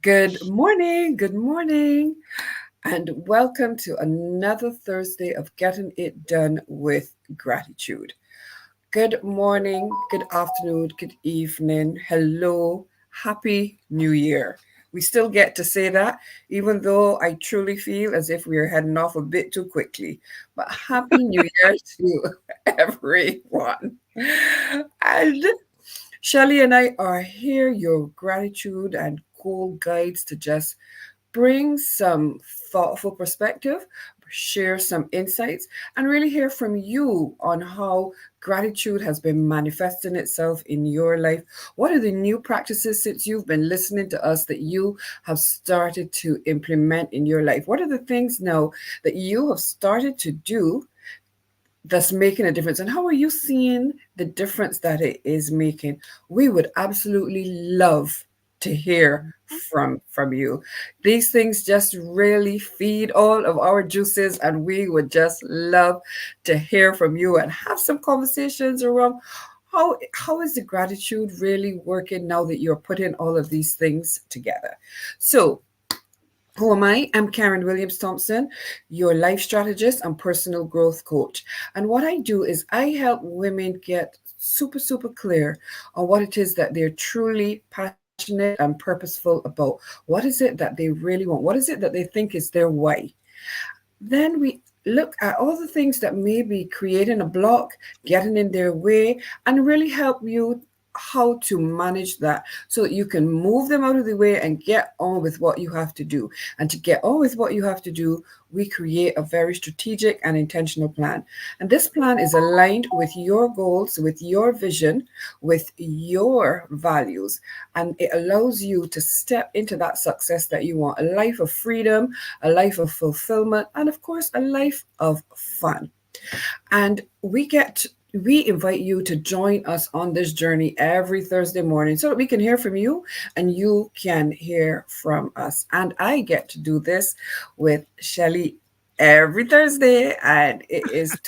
Good morning, and welcome to another Thursday of Getting It Done with Gratitude. Good morning, good afternoon, good evening, hello, happy new year. We still get to say that, even though I truly feel as if we are heading off a bit too quickly. But happy new year to everyone. And Shelly and I are here, your gratitude and goal guides to just bring some thoughtful perspective, share some insights, and really hear from you on how gratitude has been manifesting itself in your life. What are the new practices since you've been listening to us that you have started to implement in your life? What are the things now that you have started to do that's making a difference, and how are you seeing the difference that it is making? We would absolutely love to hear from you. These things just really feed all of our juices, and we would just love to hear from you and have some conversations around how is the gratitude really working now that you're putting all of these things together. So who am I? I'm Karen Williams Thompson, your life strategist and personal growth coach. And what I do is I help women get super clear on what it is that they're truly passionate and purposeful about. What is it that they really want? What is it that they think is their why? Then we look at all the things that may be creating a block, getting in their way, and really help you how to manage that so that you can move them out of the way and get on with what you have to do. And to get on with what you have to do, we create a very strategic and intentional plan. And this plan is aligned with your goals, with your vision, with your values. And it allows you to step into that success that you want, a life of freedom, a life of fulfillment, and of course, a life of fun. And we invite you to join us on this journey every Thursday morning so that we can hear from you and you can hear from us. And I get to do this with Shelly every Thursday, and it is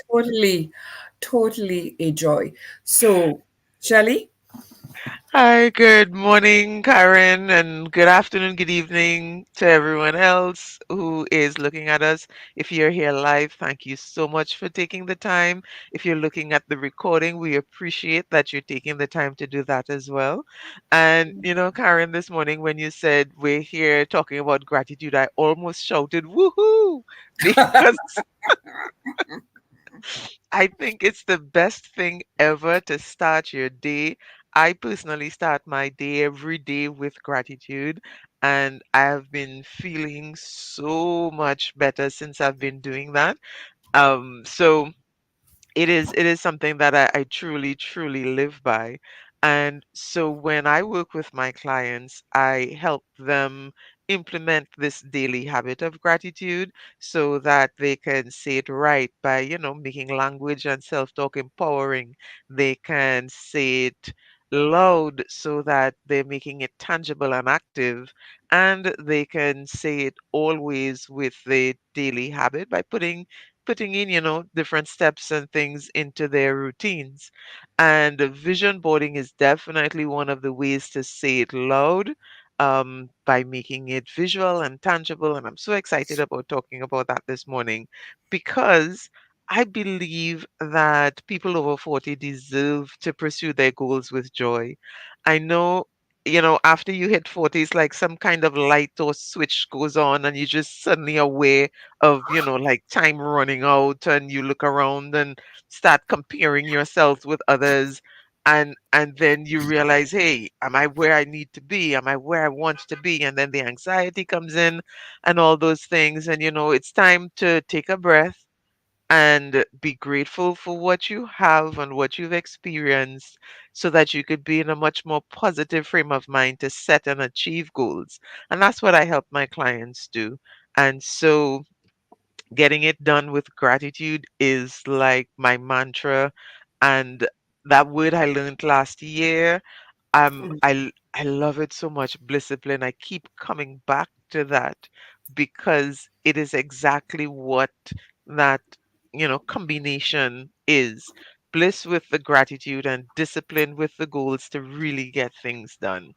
totally a joy. So, Shelly, Hi, good morning, Karen, and good afternoon, good evening to everyone else who is looking at us. If you're here live, thank you so much for taking the time. If you're looking at the recording, we appreciate that you're taking the time to do that as well. And, Karen, this morning when you said we're here talking about gratitude, I almost shouted, woohoo! Because I think it's the best thing ever to start your day. I personally start my day every day with gratitude, and I have been feeling so much better since I've been doing that. So it is something that I truly live by. And so when I work with my clients, I help them implement this daily habit of gratitude so that they can say it right by, making language and self-talk empowering. They can say it loud so that they're making it tangible and active. And they can say it always with the daily habit by putting in, different steps and things into their routines. And vision boarding is definitely one of the ways to say it loud, by making it visual and tangible. And I'm so excited about talking about that this morning because I believe that people over 40 deserve to pursue their goals with joy. I know. After you hit 40, it's like some kind of light or switch goes on, and you're just suddenly aware of like time running out, and you look around and start comparing yourselves with others, and then you realize, hey, am I where I need to be? Am I where I want to be? And then the anxiety comes in and all those things, and it's time to take a breath and be grateful for what you have and what you've experienced so that you could be in a much more positive frame of mind to set and achieve goals. And that's what I help my clients do. And so getting it done with gratitude is like my mantra. And that word I learned last year, I love it so much. Discipline. I keep coming back to that because it is exactly what that combination is. bliss with the gratitude, and discipline with the goals to really get things done.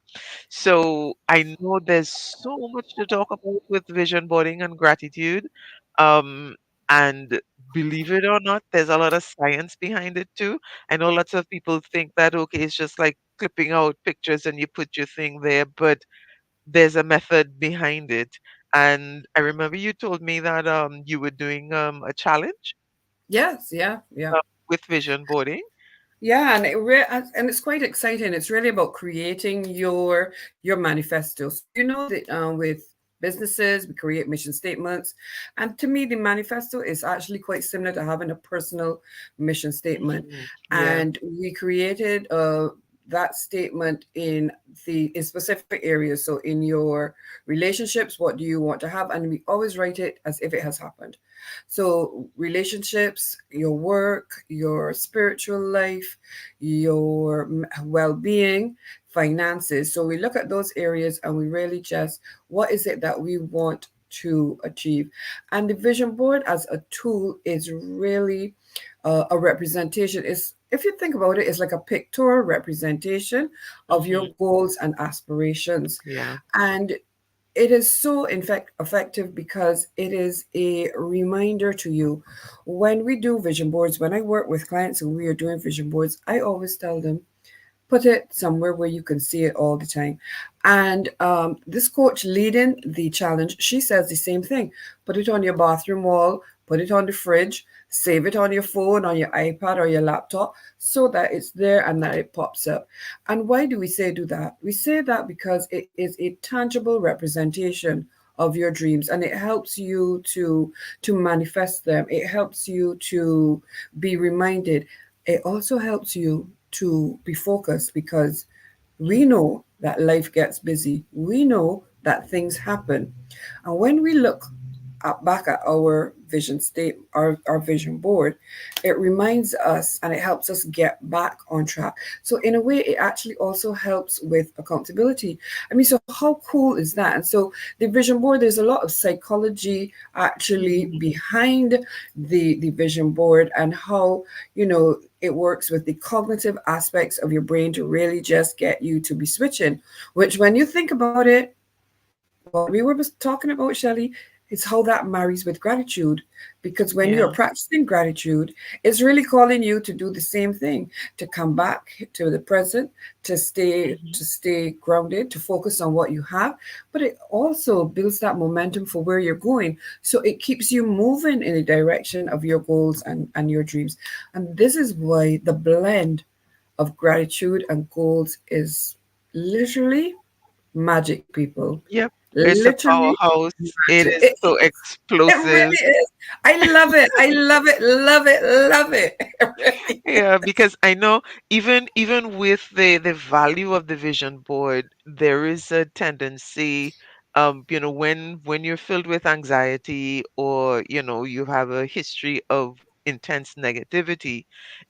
So I know there's so much to talk about with vision boarding and gratitude. Um, and believe it or not, there's a lot of science behind it too. I know lots of people think that, okay, it's just like clipping out pictures and you put your thing there, but there's a method behind it. And I remember you told me that you were doing a challenge Yes, yeah, yeah. with vision boarding. Yeah, and it's quite exciting. It's really about creating your manifesto. So you know that with businesses, we create mission statements, and to me, the manifesto is actually quite similar to having a personal mission statement. Yeah. And we created that statement in specific areas. So in your relationships, what do you want to have? And we always write it as if it has happened. So, relationships, your work, your spiritual life, your well being, finances. So, we look at those areas and we really just, what is it that we want to achieve? And the vision board as a tool is really a representation. Is if you think about it, it's like a pictorial representation of your Hmm. goals and aspirations. Yeah. And it is so in fact effective because it is a reminder to you. When we do vision boards, when I work with clients and we are doing vision boards, I always tell them, put it somewhere where you can see it all the time. And this coach leading the challenge, she says the same thing. Put it on your bathroom wall, put it on the fridge, save it on your phone, on your iPad or your laptop, so that it's there and that it pops up. And why do we say do that? We say that because it is a tangible representation of your dreams, and it helps you to manifest them. It helps you to be reminded. It also helps you to be focused because we know that life gets busy. We know that things happen. And when we look back at our vision state, our vision board, it reminds us and it helps us get back on track. So in a way, it actually also helps with accountability. I mean, so how cool is that? And so the vision board, there's a lot of psychology actually Mhm. behind the vision board and how, it works with the cognitive aspects of your brain to really just get you to be switching, which when you think about it, what we were talking about, Shelley, is how that marries with gratitude. Because when you're Yeah. practicing gratitude, it's really calling you to do the same thing, to come back to the present, to stay Mhm. to stay grounded, to focus on what you have. But it also builds that momentum for where you're going. So it keeps you moving in the direction of your goals and your dreams. And this is why the blend of gratitude and goals is literally magic, people. Yep. It's a Literally powerhouse. It magic. is so It explosive. really is. I love it. I love it. Love it. Love it. It really Yeah, because I know even with the value of the vision board, there is a tendency, when you're filled with anxiety or, you have a history of intense negativity,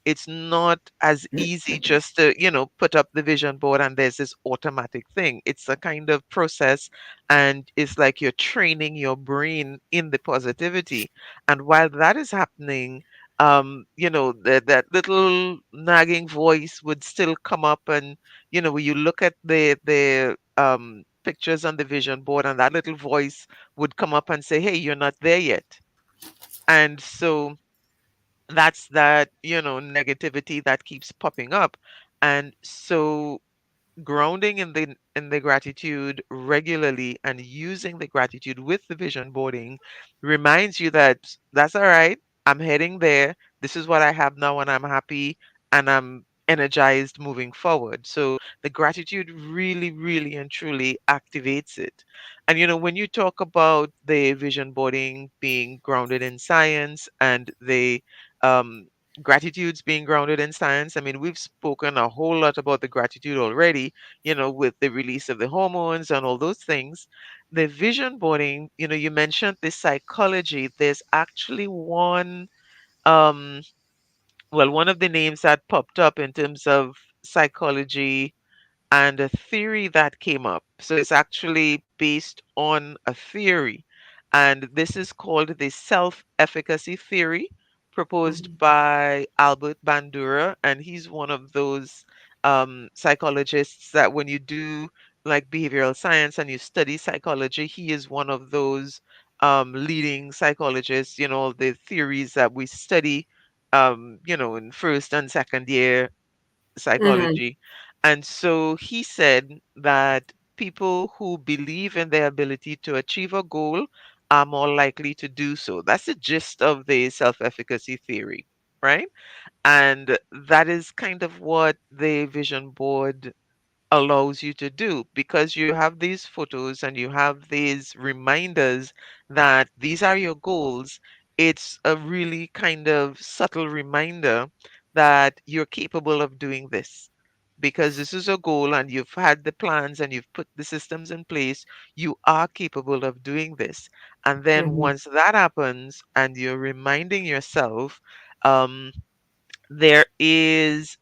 it's not as easy just to, put up the vision board and there's this automatic thing. It's a kind of process, and it's like you're training your brain in the positivity. And while that is happening, that little nagging voice would still come up, and when you look at the pictures on the vision board, and that little voice would come up and say, hey, you're not there yet. And so that's that, negativity that keeps popping up. And so grounding in the gratitude regularly and using the gratitude with the vision boarding reminds you that that's all right. I'm heading there. This is what I have now, and I'm happy and I'm energized moving forward. So the gratitude really, really and truly activates it. And when you talk about the vision boarding being grounded in science and the um gratitudes being grounded in science. I mean, we've spoken a whole lot about the gratitude already, with the release of the hormones and all those things. The vision boarding, you mentioned the psychology. There's actually um, one of the names that popped up in terms of psychology and a theory that came up. So it's actually based on a theory. And this is called the self efficacy theory, proposed Mhm. by Albert Bandura, and he's one of those psychologists that when you do like behavioral science and you study psychology, he is one of those leading psychologists, the theories that we study, in first and second year Mhm. psychology. And so he said that people who believe in their ability to achieve a goal are more likely to do so. That's the gist of the self efficacy theory, right? And that is kind of what the vision board allows you to do because you have these photos and you have these reminders that these are your goals. It's a really kind of subtle reminder that you're capable of doing this because this is a goal and you've had the plans and you've put the systems in place. You are capable of doing this. And then Mhm. once that happens and you're reminding yourself, um, there is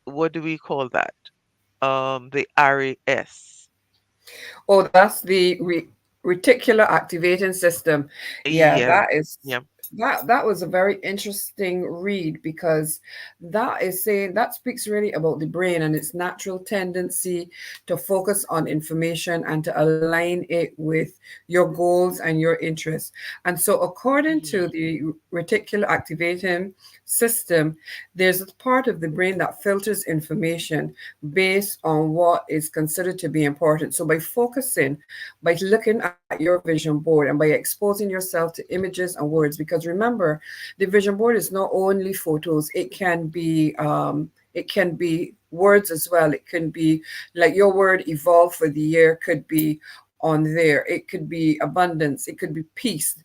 what do we call that? The RAS. Oh, that's the reticular activating system. Yeah, Yeah, that is yeah, that was a very interesting read because that is saying that speaks really about the brain and its natural tendency to focus on information and to align it with your goals and your interests. And so according to mhm, the reticular activating system, there's a part of the brain that filters information based on what is considered to be important. So by focusing, by looking at your vision board and by exposing yourself to images and words, because remember, the vision board is not only photos, it can be words as well. It can be like your word evolve for the year could be on there. It could be abundance, it could be peace,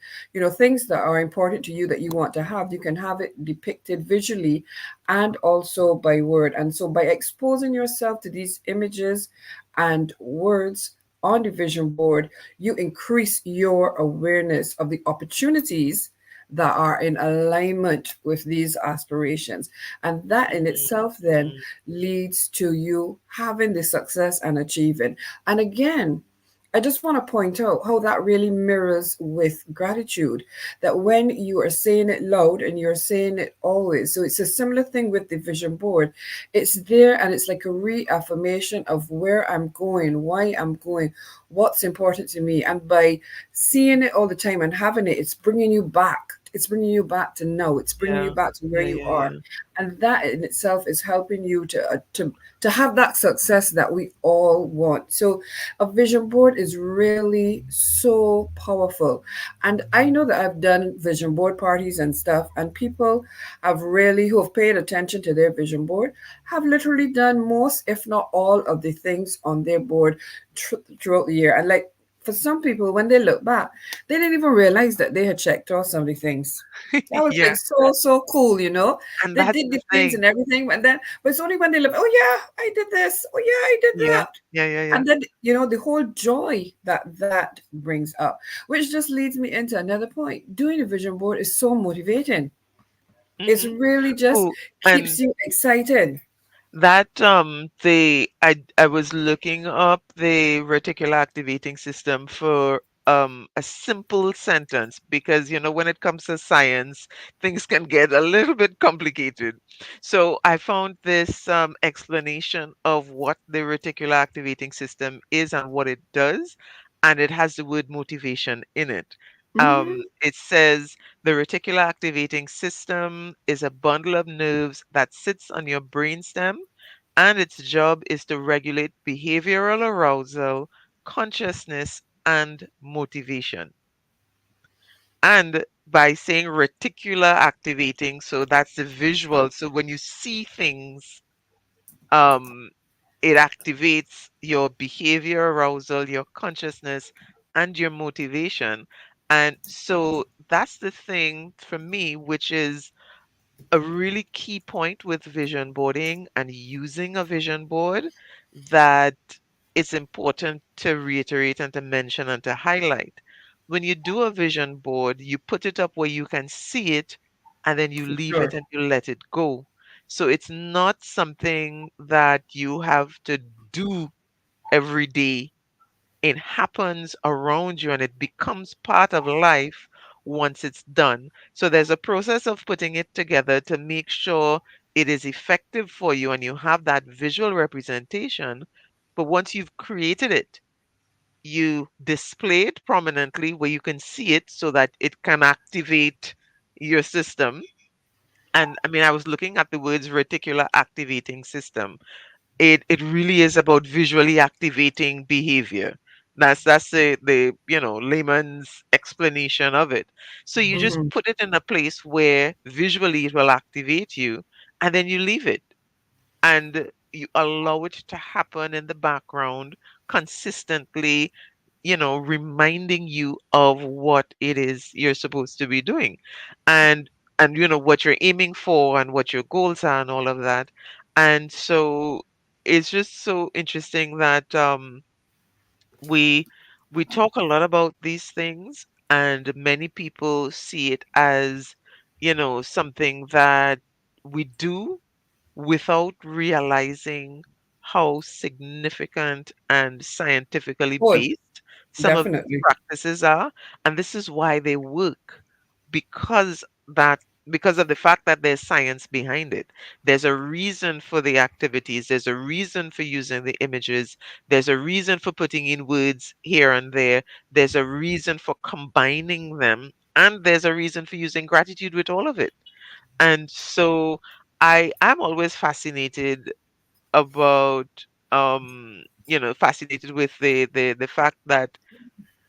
things that are important to you that you want to have. You can have it depicted visually and also by word. And so by exposing yourself to these images and words on the vision board, you increase your awareness of the opportunities that are in alignment with these aspirations. And that in mhm, itself then mhm. leads to you having the success and achieving. And again, I just want to point out how that really mirrors with gratitude. That when you are saying it loud and you're saying it always, so it's a similar thing with the vision board. It's there and it's like a reaffirmation of where I'm going, why I'm going, what's important to me. And by seeing it all the time and having it, it's bringing you back. It's bringing you back to now. It's bringing you Yeah, back to where yeah, you yeah, are, yeah. and that in itself is helping you to have that success that we all want. So a vision board is really so powerful. And I know that I've done vision board parties and stuff, and people have really, who have paid attention to their vision board, have literally done most, if not all, of the things on their board throughout the year. And like for some people, when they look back, they didn't even realize that they had checked off some of the things. That was like Yeah, so cool, you know. and They that's did the the things thing. and everything, and then but it's only when they look, oh yeah, I did this, oh yeah, I did Yeah, that. yeah, yeah, yeah. And then, the whole joy that that brings up, which just leads me into another point. Doing a vision board is so motivating. It's Hmm. really just Oh, keeps and you excited. that I was looking up the reticular activating system for a simple sentence because when it comes to science things can get a little bit complicated. So I found this explanation of what the reticular activating system is and what it does, and it has the word motivation in it. Hmm. It says the reticular activating system is a bundle of nerves that sits on your brainstem, and its job is to regulate behavioral arousal, consciousness, and motivation. And by saying reticular activating, so that's the visual. So when you see things, um, it activates your behavior arousal, your consciousness, and your motivation. And so that's the thing for me, which is a really key point with vision boarding and using a vision board that it's important to reiterate and to mention and to highlight. When you do a vision board, you put it up where you can see it and then you For leave it sure. and you let it go. So it's not something that you have to do every day. It happens around you and it becomes part of life once it's done. So there's a process of putting it together to make sure it is effective for you and you have that visual representation. But once you've created it, you display it prominently where you can see it so that it can activate your system. And I mean, I was looking at the words reticular activating system. It really is about visually activating behavior. That's the layman's explanation of it. So you just Mhm. put it in a place where visually it will activate you, and then you leave it and you allow it to happen in the background consistently, reminding you of what it is you're supposed to be doing, and what you're aiming for and what your goals are and all of that. And so it's just so interesting that we we talk a lot about these things, and many people see it as, something that we do without realizing how significant and scientifically Oh, based some of these definitely. practices are. And this is why they work, because that because of the fact that there's science behind it. There's a reason for the activities, there's a reason for using the images, there's a reason for putting in words here and there, there's a reason for combining them, and there's a reason for using gratitude with all of it. And so I am always fascinated about fascinated with the fact that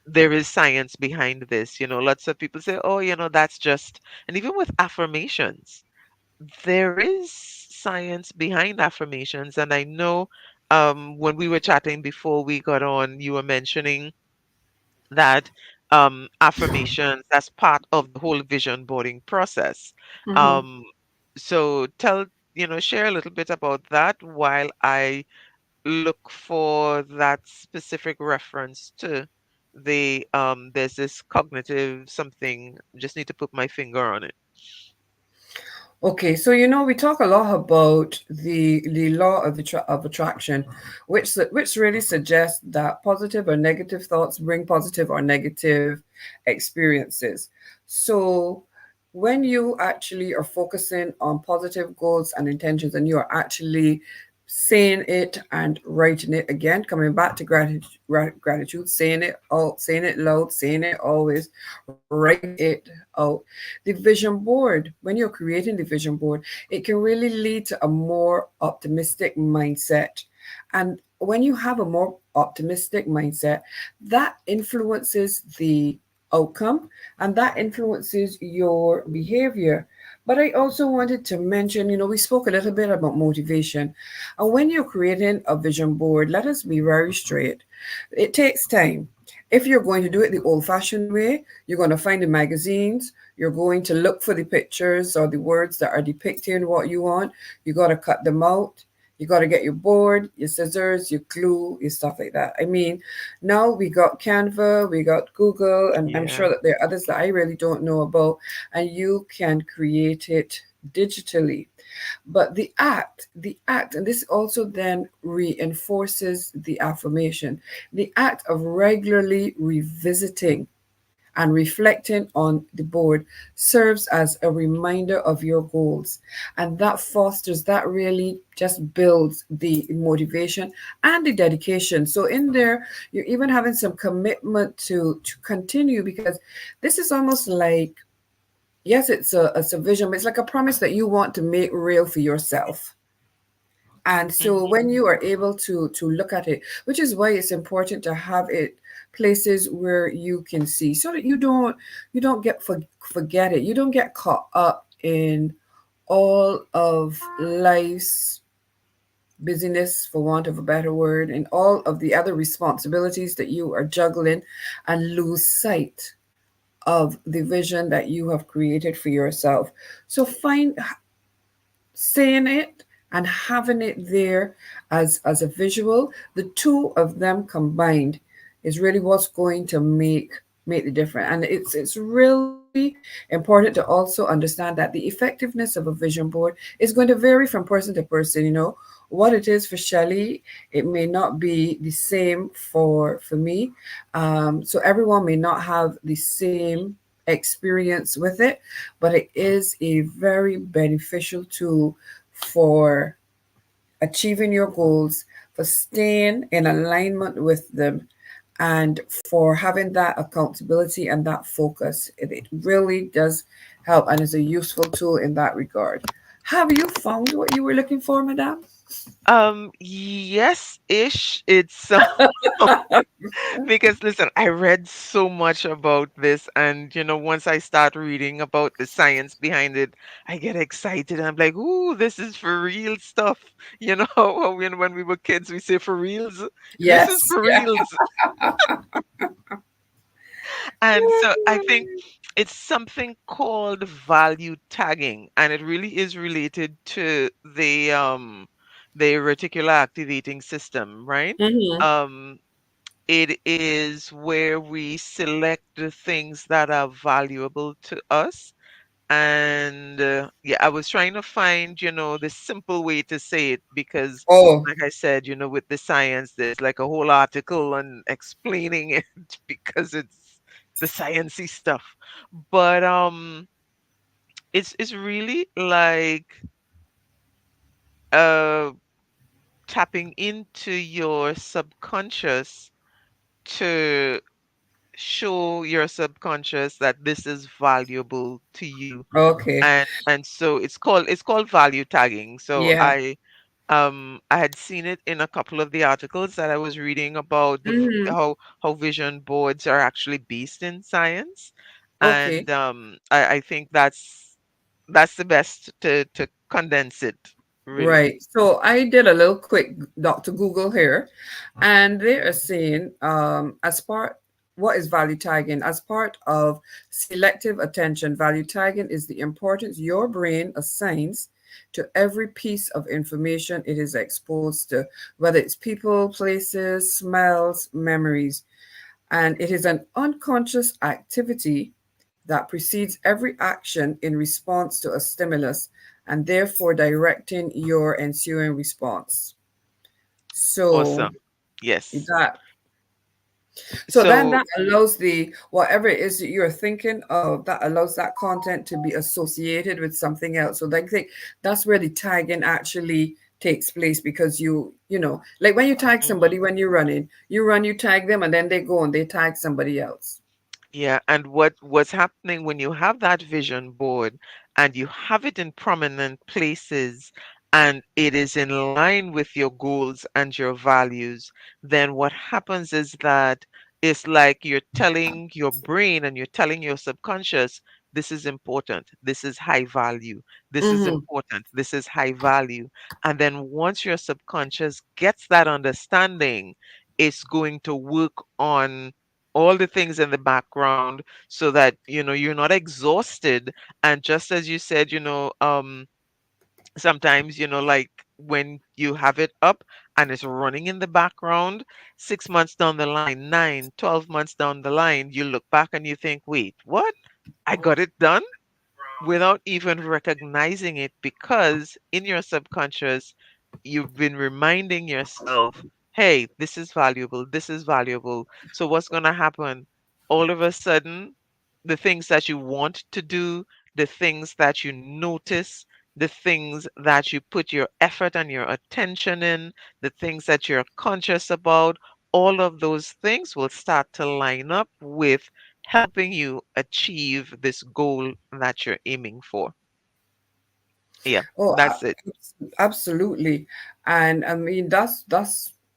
there is science behind this. Lots of people say, oh, that's just, and even with affirmations, there is science behind affirmations. And I know when we were chatting before we got on, you were mentioning that affirmations, that's part of the whole vision boarding process. Mhm. Um, so share a little bit about that while I look for that specific reference to there's this cognitive something, just need to put my finger on it. Okay, so we talk a lot about the law of of attraction, which really suggests that positive or negative thoughts bring positive or negative experiences. So when you actually are focusing on positive goals and intentions, and you are actually saying it and writing it again, coming back to gratitude, saying it out, saying it loud, saying it always, writing it out. The vision board, when you're creating the vision board, it can really lead to a more optimistic mindset. And when you have a more optimistic mindset, that influences the outcome, and that influences your behavior. But I also wanted to mention, we spoke a little bit about motivation. And when you're creating a vision board, let us be very straight. It takes time. If you're going to do it the old fashioned way, you're going to find the magazines, you're going to look for the pictures or the words that are depicting what you want. You got to cut them out. You got to get your board, your scissors, your glue, your stuff like that. I mean, now we got Canva, we got Google, and I'm Yeah. sure that there are others that I really don't know about, and you can create it digitally. But the act, and this also then reinforces the affirmation, the act of regularly revisiting and reflecting on the board serves as a reminder of your goals. And that fosters, that really just builds the motivation and the dedication. So in there, you're even having some commitment to continue, because this is almost like, yes, it's a vision, but it's like a promise that you want to make real for yourself. And so Hmm. when you are able to look at it, which is why it's important to have it places where you can see, so that you don't forget it. You don't get caught up in all of life's busyness, for want of a better word, and all of the other responsibilities that you are juggling, and lose sight of the vision that you have created for yourself. So find saying it and having it there as a visual, the two of them combined is really what's going to make the difference. And it's really important to also understand that the effectiveness of a vision board is going to vary from person to person. What it is for Shelley, it may not be the same for me. So everyone may not have the same experience with it, but it is a very beneficial tool for achieving your goals, for staying in alignment with them, and for having that accountability and that focus. It really does help and is a useful tool in that regard. Have you found what you were looking for, Madame? Yes-ish. It's because listen, I read so much about this, and once I start reading about the science behind it, I get excited. I'm like, "Ooh, this is for real stuff." You know, when we were kids, we say for reals. This is Yes. for Yeah. reals. And so I think it's something called value tagging, and it really is related to the reticular activating system, right? Hmm. Um, it is where we select the things that are valuable to us. And yeah, I was trying to find, the simple way to say it because, Oh, like I said, with the science, there's like a whole article on explaining it because it's the sciencey stuff. But it's really like uh tapping into your subconscious to show your subconscious that this is valuable to you. okay. And so it's called value tagging. So Yeah. I had seen it in a couple of the articles that I was reading about Hmm. how vision boards are actually based in science. Okay. And I think that's the best to condense it, really. Right. So I did a little quick Dr. Google here, and they are saying, as part, what is value tagging? As part of selective attention, value tagging is the importance your brain assigns to every piece of information it is exposed to, whether it's people, places, smells, memories. And it is an unconscious activity that precedes every action in response to a stimulus and therefore directing your ensuing response. So Awesome. Yes. that then So that allows the whatever it is that you're thinking of, that allows that content to be associated with something else. So I think that's where the tagging actually takes place, because like when you tag mhm. somebody when you're running, you run, you tag them, and then they go and they tag somebody else. Yeah, and what's happening when you have that vision board and you have it in prominent places and it is in line with your goals and your values, then what happens is that it's like you're telling your brain and you're telling your subconscious, this is important, this is high value, this is Mm-hmm. important, this is high value. And then once your subconscious gets that understanding, it's going to work on all the things in the background so that you're not exhausted. And just as you said, sometimes like when you have it up and it's running in the background, 6 months down the line, 9, 12 months down the line, you look back and you think, wait, what? I got it done without even recognizing it, because in your subconscious, you've been reminding yourself, hey, this is valuable, this is valuable. So, what's going to happen? All of a sudden, the things that you want to do, the things that you notice, the things that you put your effort and your attention in, the things that you're conscious about, all of those things will start to line up with helping you achieve this goal that you're aiming for. Yeah, Oh, that's it. absolutely. And I mean, that's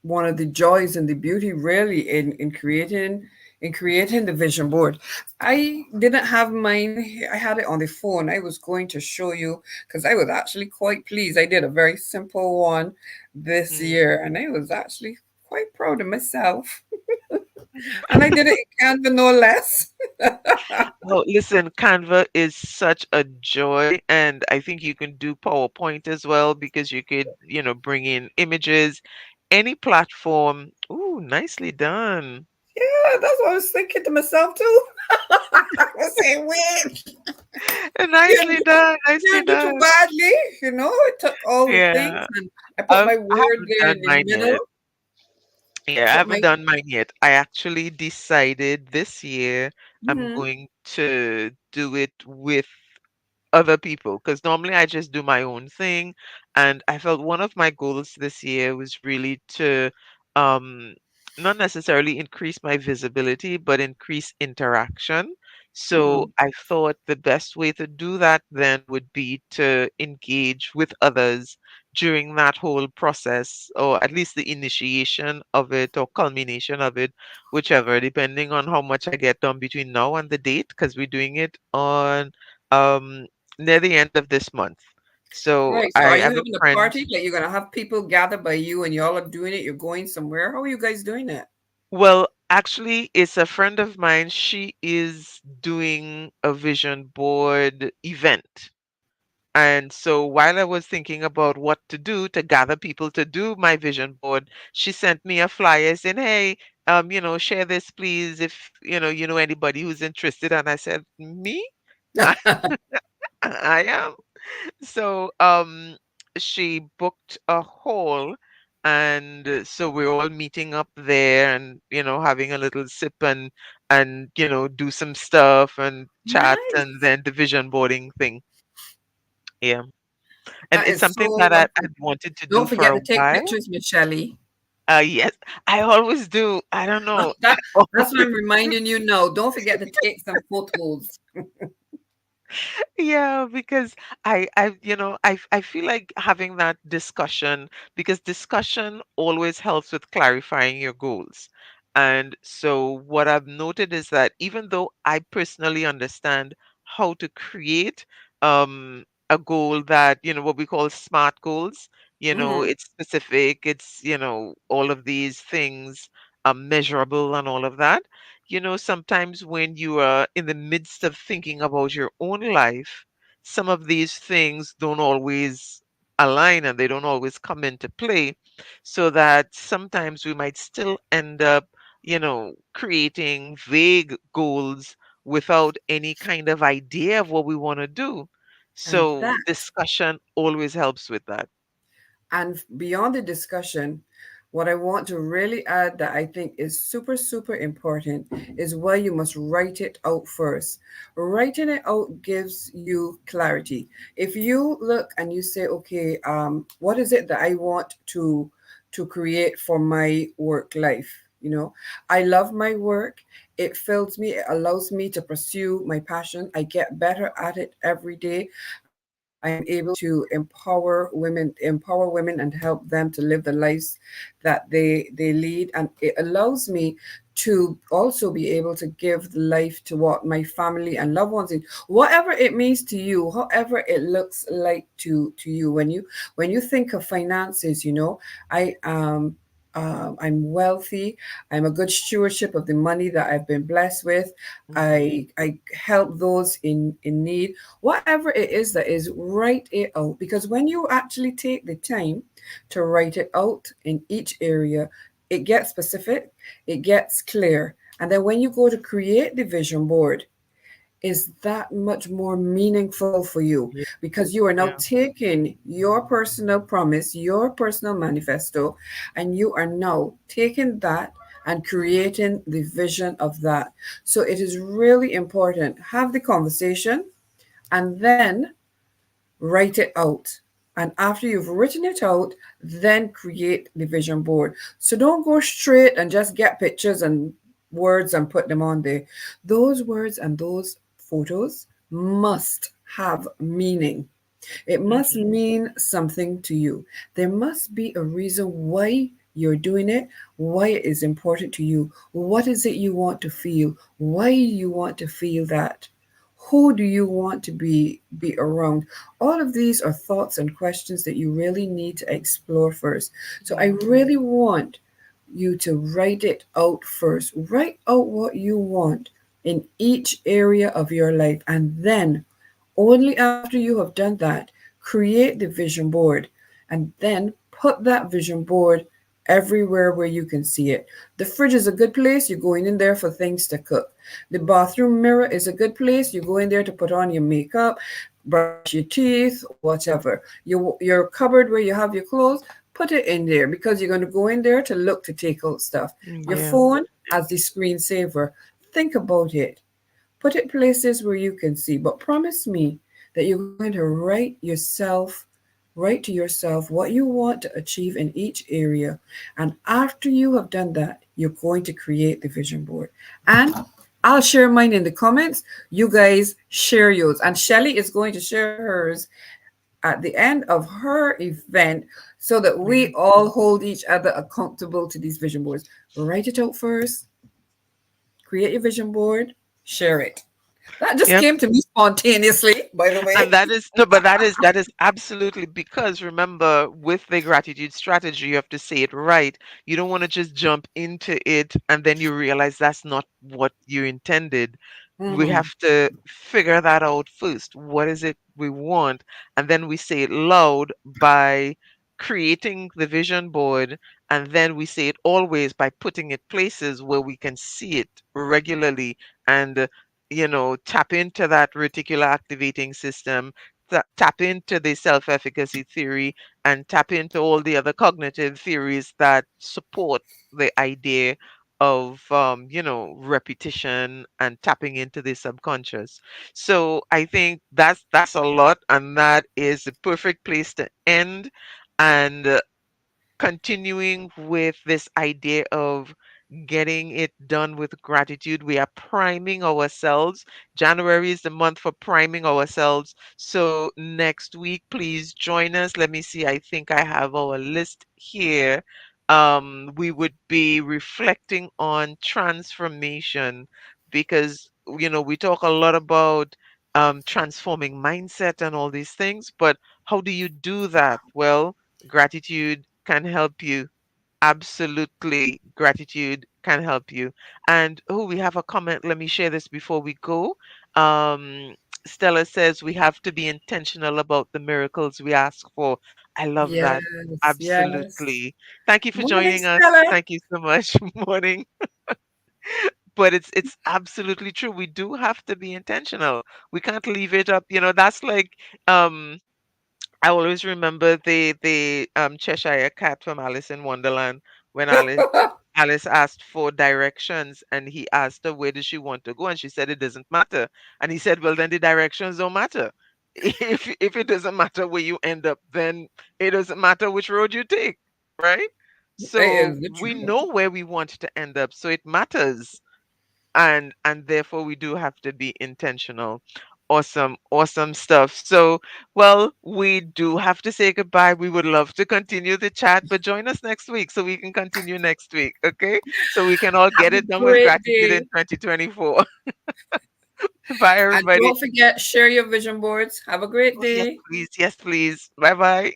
one of the joys and the beauty really in creating the vision board. I didn't have mine. I had it on the phone. I was going to show you because I was actually quite pleased. I did a very simple one this Mm. year, and I was actually quite proud of myself. And I did it in Canva no less. Oh, listen, Canva is such a joy, and I think you can do PowerPoint as well because you could, bring in images, any platform. Ooh, nicely done. Yeah, that's what I was thinking to myself too. I was saying, wait. Nicely You done, nicely didn't do too done. badly. It took all the things Yeah, and I put my I word haven't there in done the mine middle. yet. Yeah, I Put haven't my done mine yet. I actually decided this year. I'm Mm-hmm. going to do it with other people because normally I just do my own thing. And I felt one of my goals this year was really to um, not necessarily increase my visibility, but increase interaction. So Mm. I thought the best way to do that then would be to engage with others during that whole process, or at least the initiation of it or culmination of it, whichever, depending on how much I get done between now and the date, because we're doing it on um near the end of this month. So Right. So I are you have a having a friend. party that you're gonna have people gather by you and y'all are doing it? You're going somewhere? How are you guys doing it? Well, actually, it's a friend of mine. She is doing a vision board event. And so while I was thinking about what to do to gather people to do my vision board, she sent me a flyer saying, "Hey, share this please if you know anybody who's interested." And I said, "Me? I am." So she booked a hall, and so we're all meeting up there and having a little sip and do some stuff and chat Nice. and then the vision boarding thing. Yeah. And That it's is something so that I'd lovely. wanted to do Don't for forget a to take while. pictures, Michelle. Yes, I always do. I don't know. That I that's what always I'm reminding you now. Don't forget to take some photos. Yeah, because I feel like having that discussion because discussion always helps with clarifying your goals. And so what I've noted is that even though I personally understand how to create a goal that, what we call SMART goals, Hmm. it's specific, it's, all of these things measurable and all of that. Sometimes when you are in the midst of thinking about your own life, some of these things don't always align and they don't always come into play. So that sometimes we might still end up, creating vague goals without any kind of idea of what we want to do. And So that discussion always helps with that. And beyond the discussion, what I want to really add that I think is super, super important is why you must write it out first. Writing it out gives you clarity. If you look and you say, okay, what is it that I want to create for my work life? You know, I love my work. It fills me, it allows me to pursue my passion. I get better at it every day. I am able to empower women and help them to live the lives that they lead. And it allows me to also be able to give life to what my family and loved ones in whatever it means to you, however it looks like to you. When you think of finances, I I'm wealthy. I'm a good stewardship of the money that I've been blessed with. Mhm. I help those in need. Whatever it is that is, write it out, because when you actually take the time to write it out in each area, it gets specific, it gets clear. And then when you go to create the vision board, is that much more meaningful for you, Yeah, because you are now yeah. taking your personal promise, your personal manifesto, and you are now taking that and creating the vision of that. So it is really important. Have the conversation and then write it out. And after you've written it out, then create the vision board. So don't go straight and just get pictures and words and put them on there. Those words and those photos must have meaning. It must Hmm. mean something to you. There must be a reason why you're doing it, why it is important to you. What is it you want to feel? Why you want to feel that? Who do you want to be around? All of these are thoughts and questions that you really need to explore first. So I Yeah. really want you to write it out first. Write out what you want in each area of your life, and then only after you have done that, create the vision board, and then put that vision board everywhere where you can see it. The fridge is a good place, you're going in there for things to cook. The bathroom mirror is a good place, you go in there to put on your makeup, brush your teeth, or whatever. Your cupboard where you have your clothes, put it in there, because you're going to go in there to look to take out stuff. Your Yeah. phone as the screensaver. Think about it. Put it places where you can see, but promise me that you're going to write to yourself what you want to achieve in each area. And after you have done that, you're going to create the vision board. And I'll share mine in the comments. You guys share yours. And Shelly is going to share hers at the end of her event so that we Yeah. all hold each other accountable to these vision boards. Write it out first, create your vision board, share it. That just Yep. came to me spontaneously, by the And way. that is no, but that is absolutely because remember, with the gratitude strategy, you have to say it right. You don't want to just jump into it and then you realize that's not what you intended. We Mm-hmm. have to figure that out first. What is it we want? And then we say it loud by creating the vision board, and then we say it always by putting it places where we can see it regularly and tap into that reticular activating system, tap into the self efficacy theory, and tap into all the other cognitive theories that support the idea of, repetition and tapping into the subconscious. So I think that's a lot, and that is the perfect place to end. And continuing with this idea of getting it done with gratitude. We are priming ourselves. January is the month for priming ourselves. So next week, please join us. Let me see. I think I have our list here. We would be reflecting on transformation because, we talk a lot about transforming mindset and all these things, but how do you do that? Well, gratitude can help you. Absolutely, gratitude can help you. And oh, we have a comment. Let me share this before we go. Um, Stella says we have to be intentional about the miracles we ask for. I love that. Yes, yes. Absolutely. Thank you for Morning, joining us. Stella. Thank you so much. Morning. But it's absolutely true. We do have to be intentional. We can't leave it up. That's like um I always remember the Cheshire Cat from Alice in Wonderland when Alice asked for directions and he asked her where does she want to go and she said it doesn't matter. And he said, well, then the directions don't matter. If it doesn't matter where you end up, then it doesn't matter which road you take, right? It So is the we truth. know where we want to end up, so it matters, and therefore we do have to be intentional. Awesome, awesome stuff. So, well, we do have to say goodbye. We would love to continue the chat, but join us next week so we can continue next week, okay? So we can all Have get a it done with great gratitude day. in 2024. Bye, And everybody. don't forget, share your vision boards. Have a great Oh, yes, day. please. Yes, please. Bye bye.